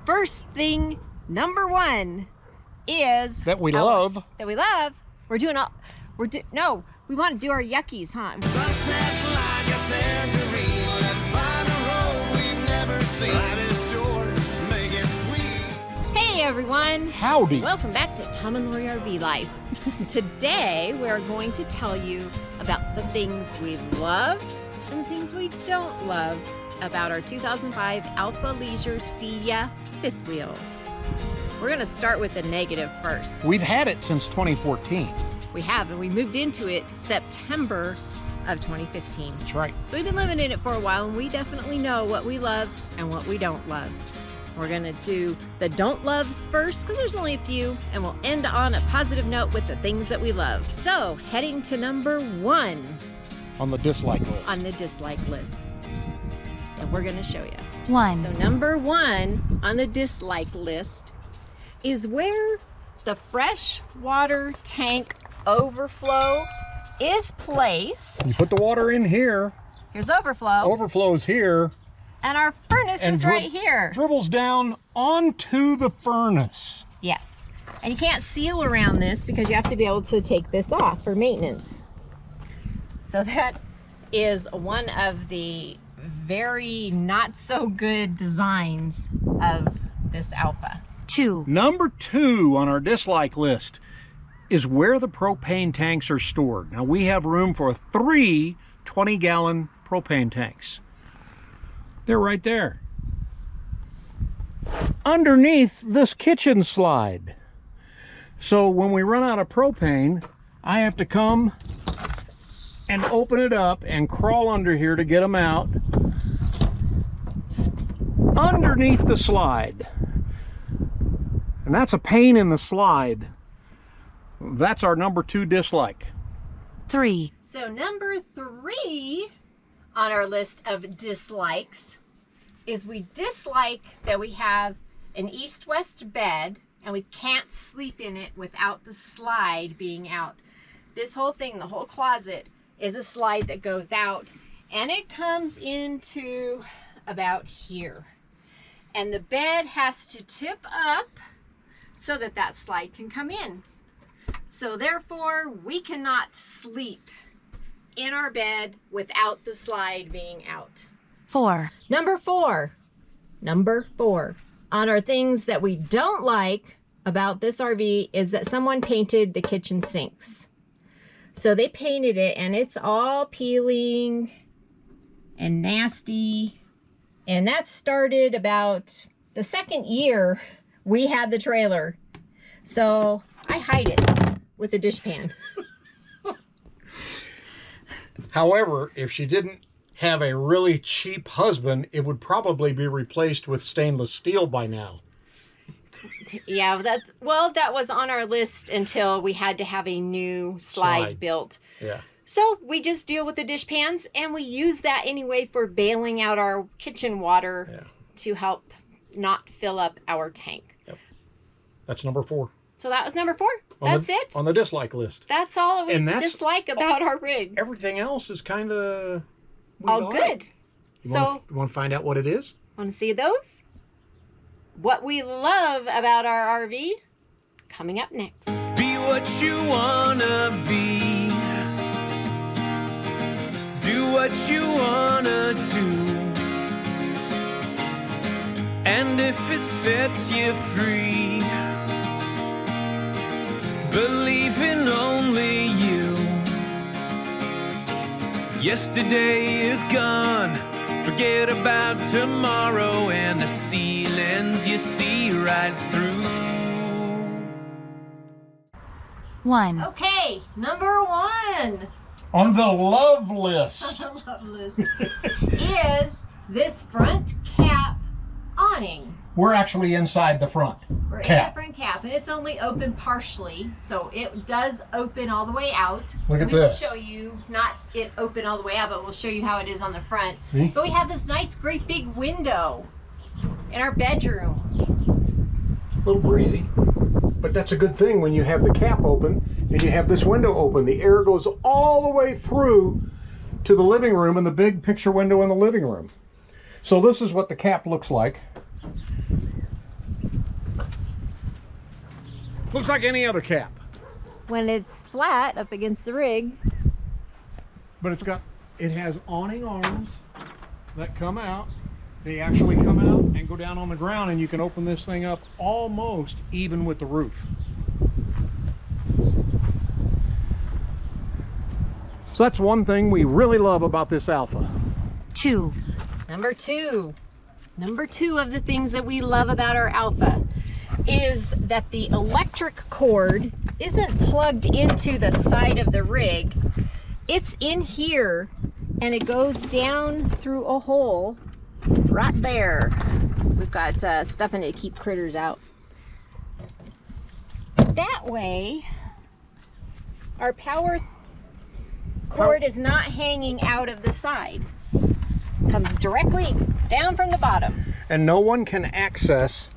first thing, number one, is that we love. We're doing all. We want to do our yuckies, huh? Sunsets like a tangerine. Let's find a road we've never seen. Life is short, make it sweet. Hey everyone. Howdy. Welcome back to Tom and Lori RV Life. Today we're going to tell you about the things we love and the things we don't love about our 2005 Alfa Leisure Sia fifth wheel. We're going to start with the negative first. We've had it since 2014. We have, and we moved into it September of 2015. That's right. So we've been living in it for a while, and we definitely know what we love and what we don't love. We're gonna do the don't loves first, because there's only a few, and we'll end on a positive note with the things that we love. So, heading to number one. On the dislike list. On the dislike list. And we're gonna show you. One. So number one on the dislike list is where the fresh water tank overflow is placed. You put the water in here. Here's the overflow. Overflows here. And our furnace And is right here. Dribbles down onto the furnace. Yes. And you can't seal around this because you have to be able to take this off for maintenance. So that is one of the very not so good designs of this Alfa. Two. Number two on our dislike list is where the propane tanks are stored. Now we have room for 3 20-gallon propane tanks. They're right there. Underneath this kitchen slide. So when we run out of propane, I have to come and open it up and crawl under here to get them out. Underneath the slide. And that's a pain in the slide. That's our number two dislike. Three. So number three on our list of dislikes is we dislike that we have an east-west bed and we can't sleep in it without the slide being out. This whole thing, the whole closet, is a slide that goes out and it comes into about here. And the bed has to tip up so that that slide can come in. So therefore, we cannot sleep in our bed without the slide being out. Four. Number four on our things that we don't like about this RV is that someone painted the kitchen sinks. So they painted it and it's all peeling and nasty. And that started about the second year we had the trailer. So I hide it with a dishpan. However, if she didn't have a really cheap husband, it would probably be replaced with stainless steel by now. Yeah, that was on our list until we had to have a new slide built. Yeah. So we just deal with the dishpans and we use that anyway for bailing out our kitchen water to help not fill up our tank. Yep. That's number four. So that was number four. That's it. On the dislike list. That's all we dislike about our rig. Everything else is kind of all good. You want to find out what it is? Want to see those? What we love about our RV? Coming up next. Be what you wanna be. Do what you wanna do. And if it sets you free, believe in only you. Yesterday is gone. Forget about tomorrow and the ceilings you see right through. One. Okay, number one On the love list. on the love list is this front cap awning. We're actually inside the front We're in cap. the front cap, and it's only open partially, so it does open all the way out. Look at we will this. show you, not it open all the way out, but we'll show you how it is on the front. See? But we have this nice, great big window in our bedroom. A little breezy, but that's a good thing when you have the cap open and you have this window open. The air goes all the way through to the living room and the big picture window in the living room. So this is what the cap looks like. Looks like any other cap. When it's flat up against the rig. But it has awning arms that come out. They actually come out and go down on the ground, and you can open this thing up almost even with the roof. So that's one thing we really love about this Alfa. 2. Number two of the things that we love about our Alfa is that the electric cord isn't plugged into the side of the rig. It's in here and it goes down through a hole right there. We've got stuff in it to keep critters out. That way our power cord is not hanging out of the side. Comes directly down from the bottom. And no one can access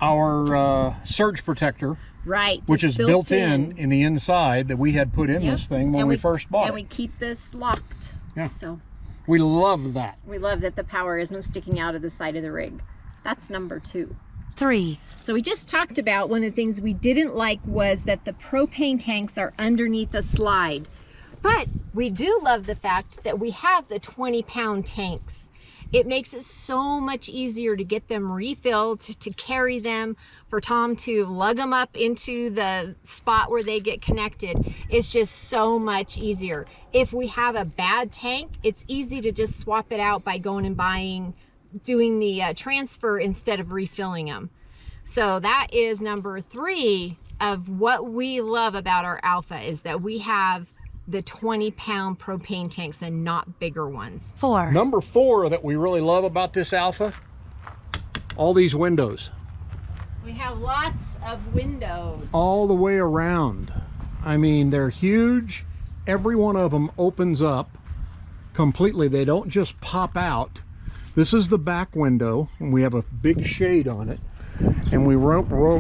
our surge protector, Right. which is built in the inside that we had put in this thing when we first bought it. And we keep this locked. Yeah. So We love that. we love that the power isn't sticking out of the side of the rig. That's number 2. 3. So we just talked about one of the things we didn't like was that the propane tanks are underneath the slide. But we do love the fact that we have the 20-pound tanks. It makes it so much easier to get them refilled, to carry them, for Tom to lug them up into the spot where they get connected. It's just so much easier. If we have a bad tank, it's easy to just swap it out by going and doing the transfer instead of refilling them. So that is number 3 of what we love about our Alfa, is that we have the 20-pound propane tanks and not bigger ones. 4. Number 4 that we really love about this Alfa, all these windows. We have lots of windows. All the way around. I mean, they're huge. Every one of them opens up completely. They don't just pop out. This is the back window, and we have a big shade on it. And we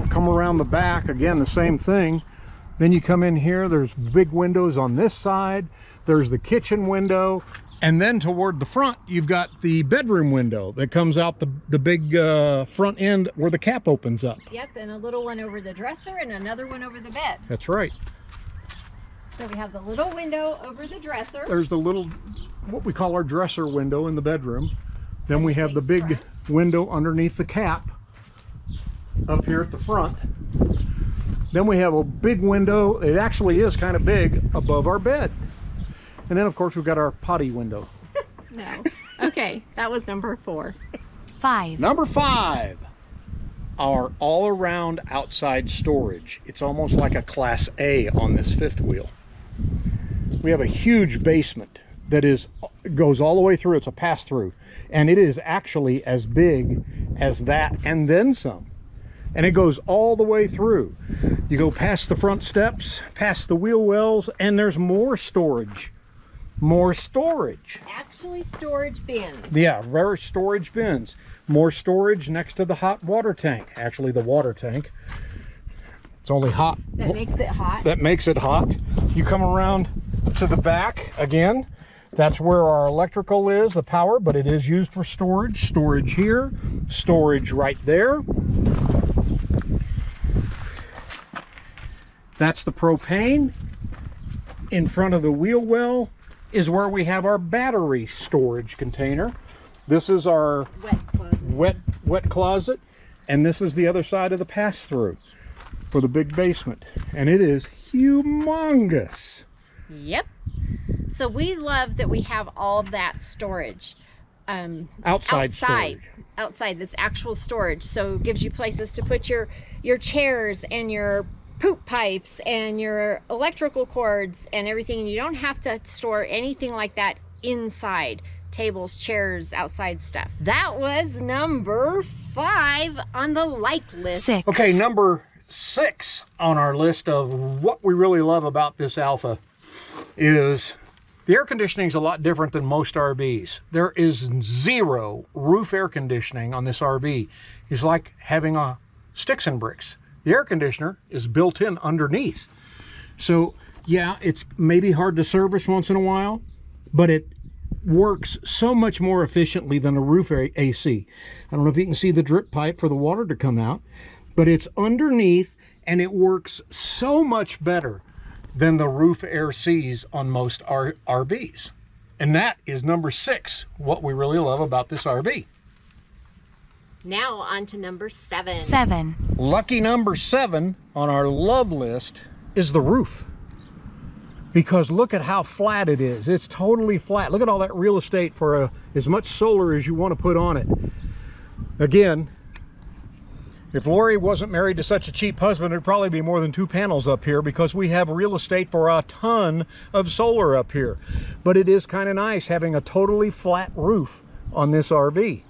come around the back, again, the same thing. Then you come in here, there's big windows on this side, there's the kitchen window, and then toward the front, you've got the bedroom window that comes out the big front end where the cap opens up. Yep, and a little one over the dresser and another one over the bed. That's right. So we have the little window over the dresser. There's the little, what we call our dresser window in the bedroom. Then we have the big front window underneath the cap up here at the front. Then we have a big window, it actually is kind of big, above our bed. And then of course we've got our potty window. No. Okay, that was number 4. 5. Number 5, our all-around outside storage. It's almost like a Class A on this 5th wheel. We have a huge basement that goes all the way through. It's a pass-through, and it is actually as big as that and then some. And it goes all the way through. You go past the front steps, past the wheel wells, and there's more storage. More storage. Actually, storage bins. Yeah, very storage bins. More storage next to the hot water tank. Actually, the water tank. It's only hot. That makes it hot. That makes it hot. You come around to the back again. That's where our electrical is, the power, but it is used for storage. Storage here, storage right there. That's the propane. In front of the wheel well is where we have our battery storage container. This is our wet closet, and this is the other side of the pass-through for the big basement, and it is humongous. Yep. So we love that we have all of that storage. Outside storage. Outside, that's actual storage. So it gives you places to put your chairs and your poop pipes and your electrical cords and everything. You don't have to store anything like that inside. Tables, chairs, outside stuff. That was number 5 on the like list. 6. Okay, number 6 on our list of what we really love about this Alfa is the air conditioning is a lot different than most RVs. There is 0 roof air conditioning on this RV. It's like having a sticks and bricks. The air conditioner is built in underneath. So yeah, it's maybe hard to service once in a while, but it works so much more efficiently than a roof AC. I don't know if you can see the drip pipe for the water to come out, but it's underneath, and it works so much better than the roof air sees on most RVs. And that is number 6, what we really love about this RV. Now on to number 7. 7. Lucky number 7 on our love list is the roof. Because look at how flat it is. It's totally flat. Look at all that real estate for as much solar as you want to put on it. Again, if Lori wasn't married to such a cheap husband, there'd probably be more than 2 panels up here because we have real estate for a ton of solar up here. But it is kind of nice having a totally flat roof on this RV.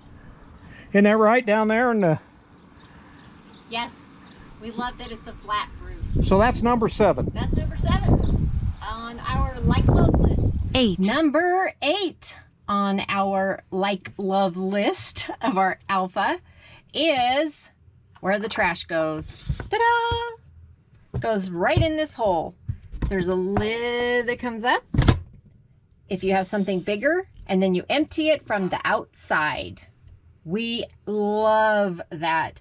Isn't that right down there? Yes, we love that it's a flat roof. So that's number 7. That's number 7 on our like love list. 8. Number 8 on our like love list of our Alfa is where the trash goes. Ta-da! Goes right in this hole. There's a lid that comes up if you have something bigger, and then you empty it from the outside. We love that.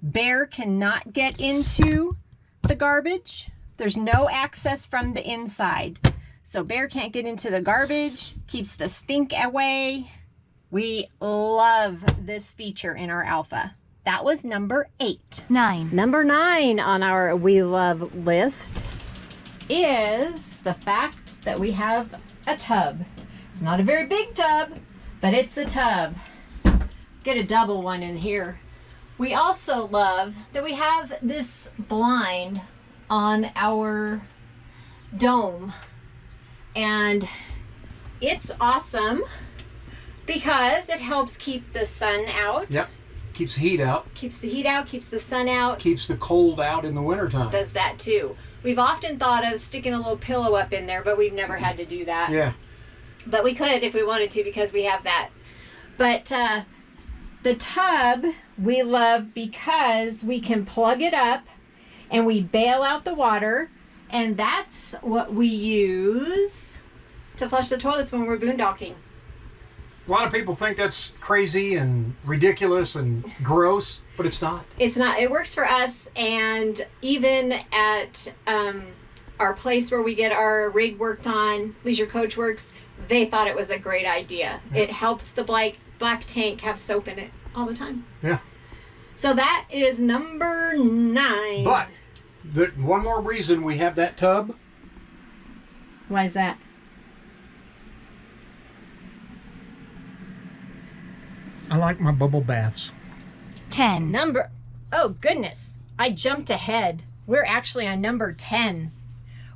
Bear cannot get into the garbage. There's no access from the inside. So Bear can't get into the garbage, keeps the stink away. We love this feature in our Alfa. That was number 8. 9. Number 9 on our we love list is the fact that we have a tub. It's not a very big tub, but it's a tub. Get a double one in here. We also love that we have this blind on our dome, and it's awesome because it helps keep the sun out. Yep. Keeps the heat out. Keeps the heat out, keeps the sun out. Keeps the cold out in the wintertime. Does that too. We've often thought of sticking a little pillow up in there, but we've never had to do that. Yeah. But we could if we wanted to because we have that. But the tub we love because we can plug it up and we bail out the water, and that's what we use to flush the toilets when we're boondocking. A lot of people think that's crazy and ridiculous and gross, but it's not. It's not. It works for us, and even at our place where we get our rig worked on, Leisure Coach Works, they thought it was a great idea. Yeah. It helps the black tank have soap in it all the time. Yeah. So that is number 9. But one more reason we have that tub. Why is that? I like my bubble baths. 10. Oh goodness, I jumped ahead. We're actually on number 10,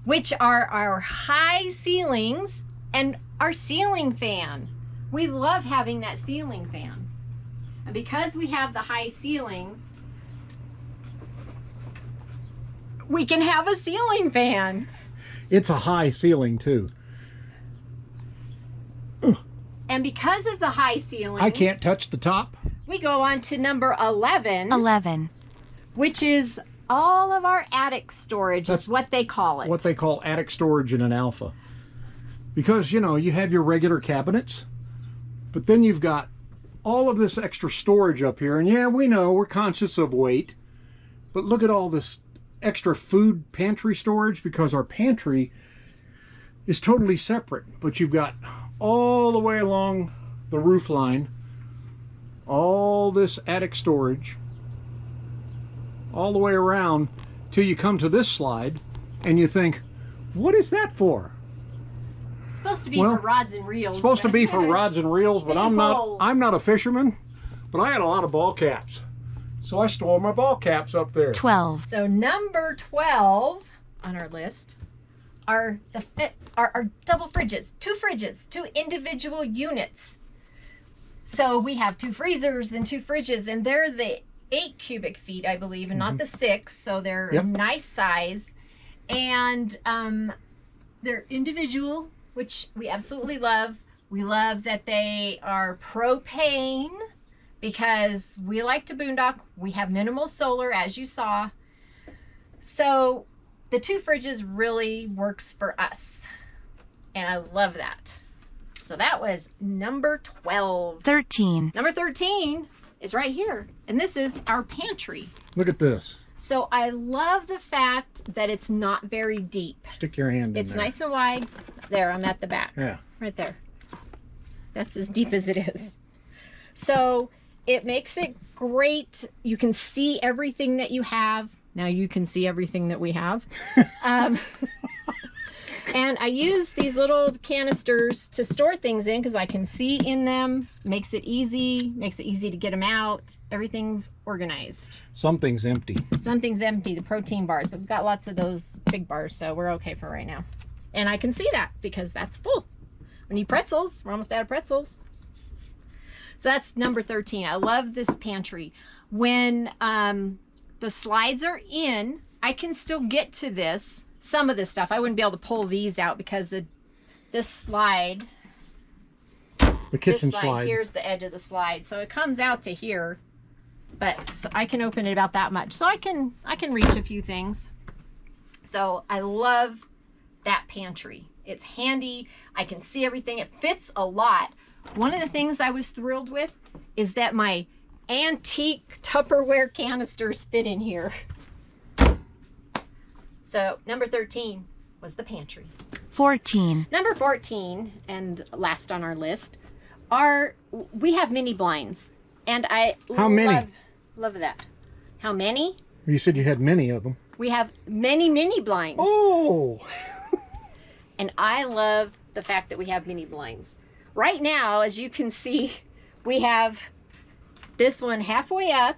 which are our high ceilings and our ceiling fan. We love having that ceiling fan. And because we have the high ceilings, we can have a ceiling fan. It's a high ceiling too. And because of the high ceilings, I can't touch the top. we go on to number 11. 11. Which is all of our attic storage. That's what they call it. What they call attic storage in an Alfa. Because, you know, you have your regular cabinets, but then you've got all of this extra storage up here. And yeah, we know we're conscious of weight, but look at all this extra food pantry storage, because our pantry is totally separate. But you've got all the way along the roof line, all this attic storage, all the way around till you come to this slide and you think, what is that for? It's supposed to be for rods and reels. It's supposed to be for rods and reels, but I'm not a fisherman, but I had a lot of ball caps. So I store my ball caps up there. 12. So number 12 on our list are our double fridges, 2 fridges, 2 individual units. So we have 2 freezers and 2 fridges, and they're the 8 cubic feet, I believe, and not the 6. So they're a nice size, and they're individual, which we absolutely love. We love that they are propane because we like to boondock. We have minimal solar, as you saw. So the 2 fridges really works for us, and I love that. So that was number 12. 13. Number 13 is right here, and this is our pantry. Look at this. So I love the fact that it's not very deep. Stick your hand in It's there. nice and wide. There, I'm at the back. Yeah. Right there. That's as deep as it is. So it makes it great. You can see everything that you have. Now you can see everything that we have. And I use these little canisters to store things in because I can see in them. Makes it easy to get them out. Everything's organized. Something's empty. Something's empty, the protein bars, but we've got lots of those big bars, so we're okay for right now. And I can see that because that's full. We need pretzels. We're almost out of pretzels. So that's number 13. I love this pantry. When the slides are in, I can still get to this. Some of this stuff. I wouldn't be able to pull these out because this slide, The kitchen slide. here's the edge of the slide. So it comes out to here, but so I can open it about that much. So I can reach a few things. So I love that pantry. It's handy. I can see everything. It fits a lot. One of the things I was thrilled with is that my antique Tupperware canisters fit in here. So number 13 was the pantry. 14. Number 14, and last on our list, we have mini blinds. And I How many? Love that. How many? You said you had many of them. We have many mini blinds. Oh! And I love the fact that we have mini blinds. Right now, as you can see, we have this one halfway up.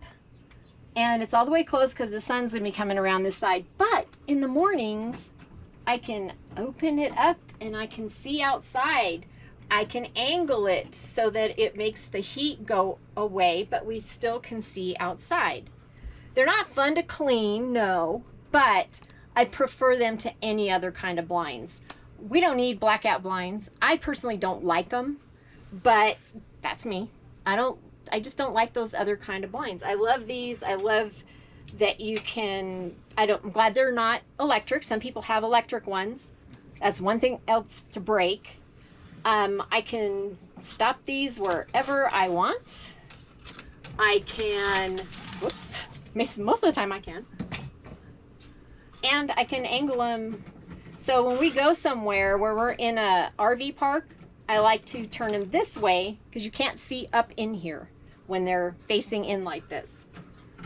And it's all the way closed because the sun's going to be coming around this side. But in the mornings, I can open it up and I can see outside. I can angle it so that it makes the heat go away, but we still can see outside. They're not fun to clean, no, but I prefer them to any other kind of blinds. We don't need blackout blinds. I personally don't like them, but that's me. I just don't like those other kind of blinds. I love these. I love that you can, I'm glad they're not electric. Some people have electric ones. That's one thing else to break. I can stop these wherever I want. I can, whoops, most of the time I can. And I can angle them. So when we go somewhere where we're in a RV park, I like to turn them this way because you can't see up in here when they're facing in like this.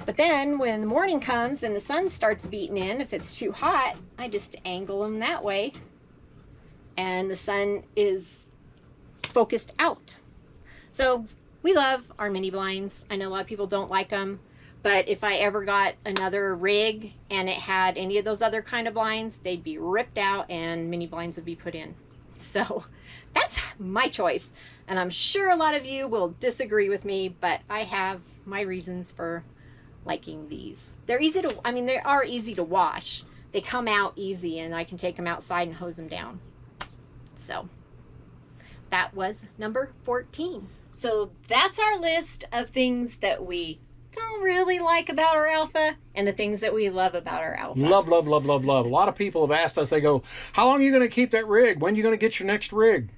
But then when the morning comes and the sun starts beating in, if it's too hot, I just angle them that way and the sun is focused out. So we love our mini blinds. I know a lot of people don't like them, but if I ever got another rig and it had any of those other kind of blinds, they'd be ripped out and mini blinds would be put in. So that's my choice. And I'm sure a lot of you will disagree with me, but I have my reasons for liking these. They're easy to, they are easy to wash. They come out easy and I can take them outside and hose them down. So that was number 14. So that's our list of things that we don't really like about our Alfa and the things that we love about our Alfa. Love, love, love, love, love. A lot of people have asked us, they go, how long are you going to keep that rig? When are you going to get your next rig?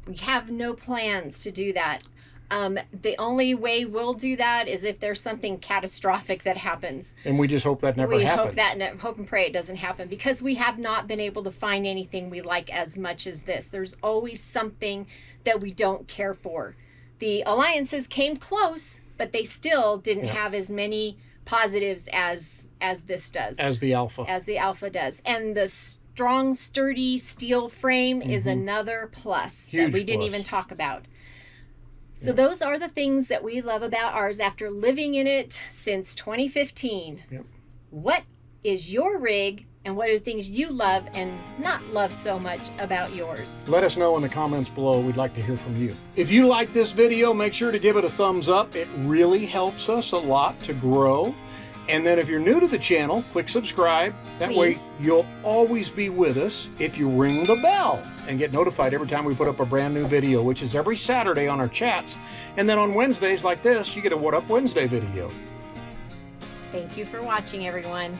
We have no plans to do that. The only way we'll do that is if there's something catastrophic that happens. And we just hope that never happens. Hope and pray it doesn't happen because we have not been able to find anything we like as much as this. There's always something that we don't care for. The Alliances came close, but they still didn't have as many positives as this does. As the Alfa. As the Alfa does. And the strong, sturdy steel frame is another plus that we didn't even talk about. So those are the things that we love about ours after living in it since 2015. Yep. What is your rig and what are the things you love and not love so much about yours? Let us know in the comments below. We'd like to hear from you. If you like this video, make sure to give it a thumbs up. It really helps us a lot to grow. And then if you're new to the channel, click subscribe. That way you'll always be with us if you ring the bell and get notified every time we put up a brand new video, which is every Saturday on our chats. And then on Wednesdays like this, you get a What Up Wednesday video. Thank you for watching, everyone.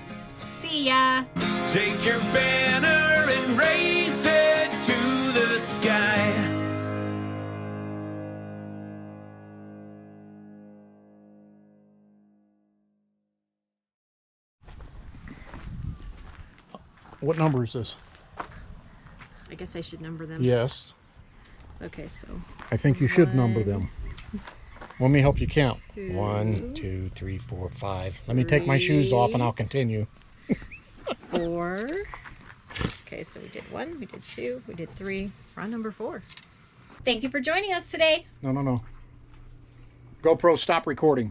See ya. Take your banner and raise it to the sky. What number is this? I guess I should number them. Yes. Okay, so I think you should number them. Let me help you count. 2, 1, 2, 3, 4, 5. Let me take my shoes off and I'll continue. 4. Okay, so we did 1, we did 2, we did 3. We're on number 4. Thank you for joining us today. No. GoPro, stop recording.